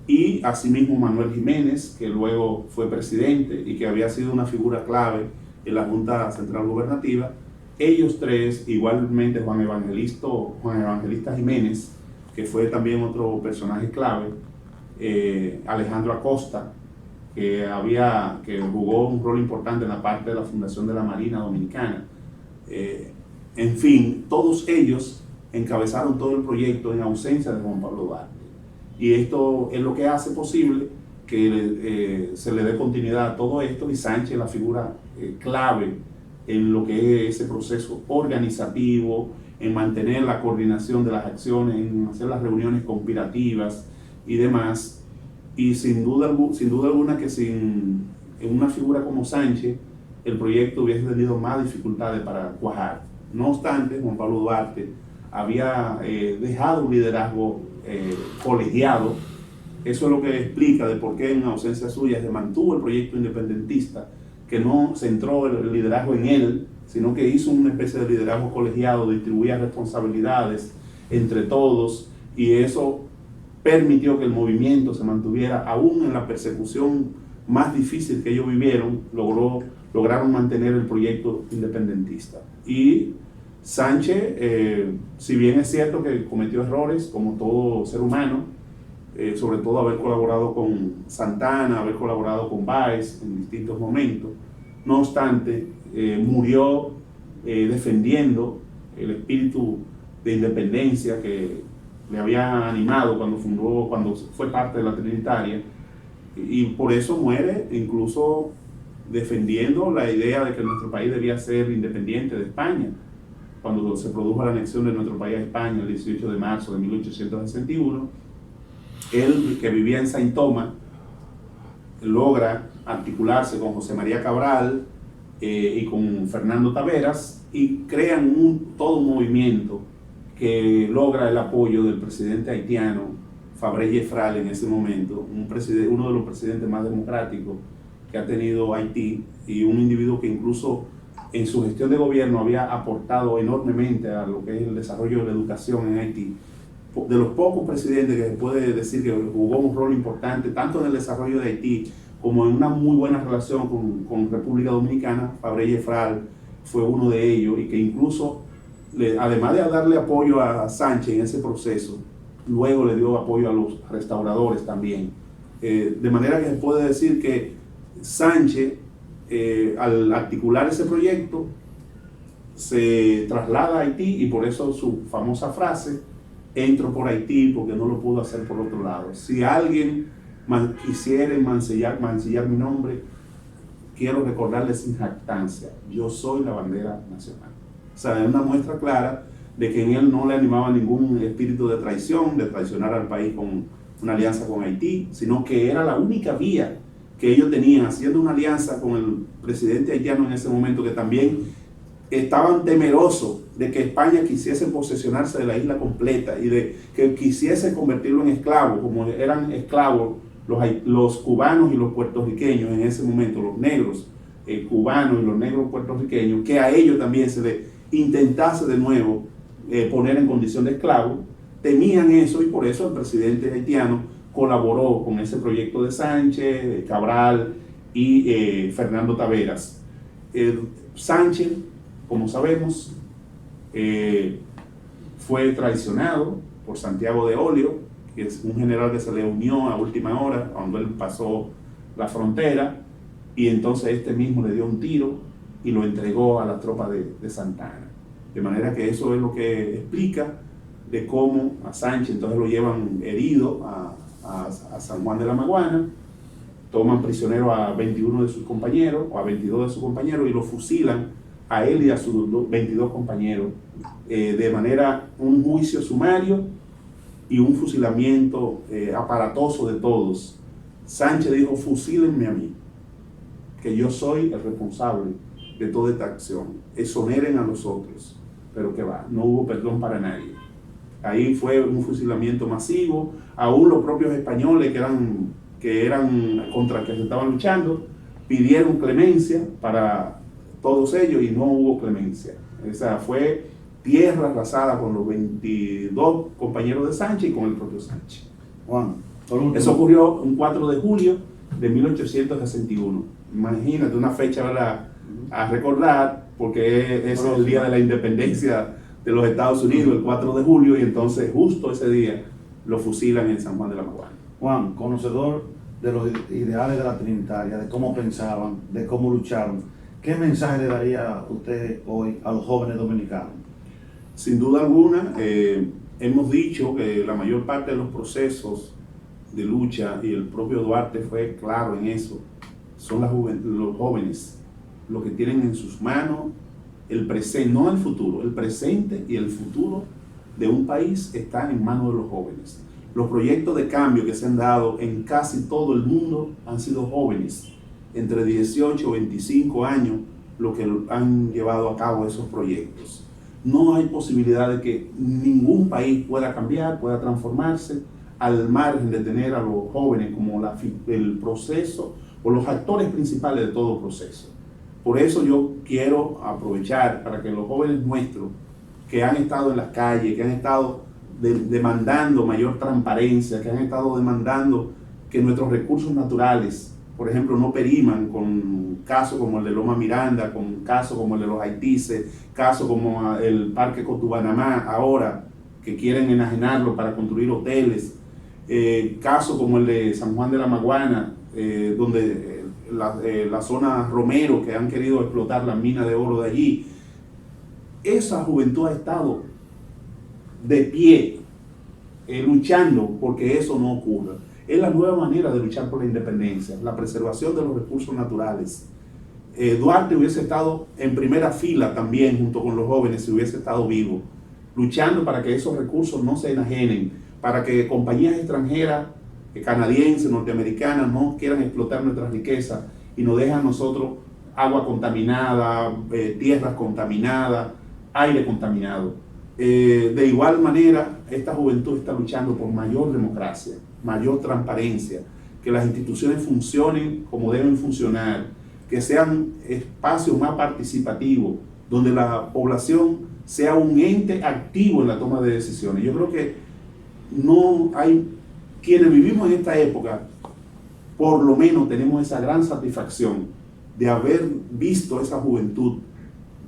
Y asimismo Manuel Jiménez, que luego fue presidente y que había sido una figura clave en la Junta Central Gubernativa. Ellos tres, igualmente Juan Evangelista Jiménez, que fue también otro personaje clave, Alejandro Acosta, que jugó un rol importante en la parte de la fundación de la Marina Dominicana. En fin, todos ellos encabezaron todo el proyecto en ausencia de Juan Pablo Duarte. Y esto es lo que hace posible que se le dé continuidad a todo esto, y Sánchez la figura clave en lo que es ese proceso organizativo, en mantener la coordinación de las acciones, en hacer las reuniones conspirativas y demás. Y sin duda alguna que sin una figura como Sánchez, el proyecto hubiese tenido más dificultades para cuajar. No obstante, Juan Pablo Duarte había dejado un liderazgo colegiado. Eso es lo que explica de por qué en ausencia suya se mantuvo el proyecto independentista, que no centró el liderazgo en él, sino que hizo una especie de liderazgo colegiado, distribuía responsabilidades entre todos, y eso permitió que el movimiento se mantuviera aún en la persecución más difícil que ellos vivieron. Lograron mantener el proyecto independentista. Y Sánchez, si bien es cierto que cometió errores como todo ser humano, sobre todo haber colaborado con Santana, haber colaborado con Báez en distintos momentos, no obstante, murió defendiendo el espíritu de independencia que le había animado cuando fue parte de la Trinitaria, y por eso muere incluso defendiendo la idea de que nuestro país debía ser independiente de España. Cuando se produjo la anexión de nuestro país a España el 18 de marzo de 1861, él, que vivía en Saint Thomas, logra articularse con José María Cabral y con Fernando Taveras, y crean todo un movimiento que logra el apoyo del presidente haitiano Fabre Yefral en ese momento, uno de los presidentes más democráticos que ha tenido Haití, y un individuo que incluso en su gestión de gobierno había aportado enormemente a lo que es el desarrollo de la educación en Haití. de los pocos presidentes que se puede decir que jugó un rol importante tanto en el desarrollo de Haití como en una muy buena relación con República Dominicana. Fabre Yefral fue uno de ellos, y que incluso, además de darle apoyo a Sánchez en ese proceso, luego le dio apoyo a los restauradores también. De manera que se puede decir que Sánchez, al articular ese proyecto, se traslada a Haití, y por eso su famosa frase, entro por Haití porque no lo pudo hacer por otro lado. Si alguien quisiera mancillar mi nombre, quiero recordarle sin jactancia: yo soy la bandera nacional. O sea, es una muestra clara de que en él no le animaba ningún espíritu de traición, de traicionar al país con una alianza con Haití, sino que era la única vía que ellos tenían, haciendo una alianza con el presidente haitiano en ese momento, que también estaban temerosos de que España quisiese posesionarse de la isla completa y de que quisiese convertirlo en esclavo, como eran esclavos los cubanos y los puertorriqueños en ese momento, los negros cubanos y los negros puertorriqueños, que a ellos también se les intentase de nuevo poner en condición de esclavo. Temían eso, y por eso el presidente haitiano colaboró con ese proyecto de Sánchez, Cabral y Fernando Taveras. Sánchez, como sabemos, fue traicionado por Santiago de Olio, que es un general que se le unió a última hora cuando él pasó la frontera, y entonces este mismo le dio un tiro y lo entregó a las tropas de Santa Anna. De manera que eso es lo que explica de cómo a Sánchez entonces lo llevan herido a San Juan de la Maguana, toman prisionero a 21 de sus compañeros, o a 22 de sus compañeros, y lo fusilan a él y a sus 22 compañeros, de manera, un juicio sumario y un fusilamiento aparatoso de todos. Sánchez dijo: fusílenme a mí, que yo soy el responsable de toda esta acción, exoneren a los otros. Pero que va, no hubo perdón para nadie. Ahí fue un fusilamiento masivo. Aún los propios españoles que eran contra que se estaban luchando pidieron clemencia para todos ellos, y no hubo clemencia. Esa fue tierra arrasada con los 22 compañeros de Sánchez y con el propio Sánchez. Juan, eso ocurrió un 4 de julio de 1861. Imagínate, una fecha, ¿verdad?, a recordar, porque es el día de la independencia de los Estados Unidos, el 4 de julio, y entonces justo ese día lo fusilan en San Juan de la Maguana. Juan, conocedor de los ideales de la Trinitaria, de cómo pensaban, de cómo lucharon, ¿qué mensaje le daría usted hoy a los jóvenes dominicanos? Sin duda alguna, hemos dicho que la mayor parte de los procesos de lucha, y el propio Duarte fue claro en eso, son los jóvenes, lo que tienen en sus manos el presente, no el futuro, el presente y el futuro de un país están en manos de los jóvenes. Los proyectos de cambio que se han dado en casi todo el mundo han sido jóvenes, entre 18 y 25 años, lo que han llevado a cabo esos proyectos. No hay posibilidad de que ningún país pueda cambiar, pueda transformarse, al margen de tener a los jóvenes como el proceso o los actores principales de todo proceso. Por eso yo quiero aprovechar para que los jóvenes nuestros que han estado en las calles, que han estado demandando mayor transparencia, que han estado demandando que nuestros recursos naturales, por ejemplo, no periman, con casos como el de Loma Miranda, con casos como el de los Haitises, casos como el Parque Cotubanamá ahora, que quieren enajenarlo para construir hoteles, casos como el de San Juan de la Maguana, donde la zona Romero, que han querido explotar la mina de oro de allí. Esa juventud ha estado de pie, luchando porque eso no ocurra. Es la nueva manera de luchar por la independencia, la preservación de los recursos naturales. Duarte hubiese estado en primera fila también junto con los jóvenes si hubiese estado vivo, luchando para que esos recursos no se enajenen, para que compañías extranjeras, canadienses, norteamericanas, no quieran explotar nuestras riquezas y nos dejan a nosotros agua contaminada, tierras contaminadas, aire contaminado. De igual manera, esta juventud está luchando por mayor democracia, mayor transparencia, que las instituciones funcionen como deben funcionar, que sean espacios más participativos, donde la población sea un ente activo en la toma de decisiones. Yo creo que no hay, quienes vivimos en esta época, por lo menos tenemos esa gran satisfacción de haber visto esa juventud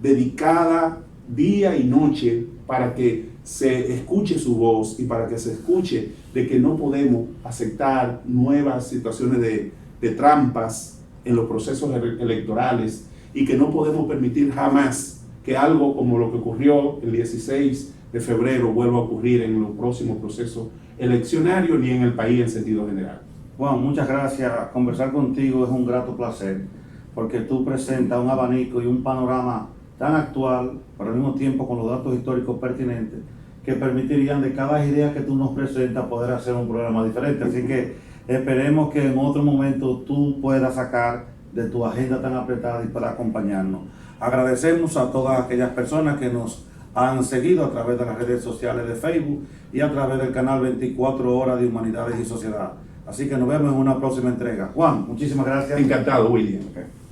dedicada día y noche para que se escuche su voz y para que se escuche de que no podemos aceptar nuevas situaciones de trampas en los procesos electorales y que no podemos permitir jamás que algo como lo que ocurrió el 16 de febrero vuelva a ocurrir en los próximos procesos eleccionarios ni en el país en sentido general. Juan, muchas gracias. Conversar contigo es un grato placer porque tú presentas un abanico y un panorama tan actual, pero al mismo tiempo con los datos históricos pertinentes, que permitirían de cada idea que tú nos presentas poder hacer un programa diferente. Así que esperemos que en otro momento tú puedas sacar de tu agenda tan apretada y puedas acompañarnos. Agradecemos a todas aquellas personas que nos han seguido a través de las redes sociales de Facebook y a través del canal 24 Horas de Humanidades y Sociedad. Así que nos vemos en una próxima entrega. Juan, muchísimas gracias. Encantado, William. Okay.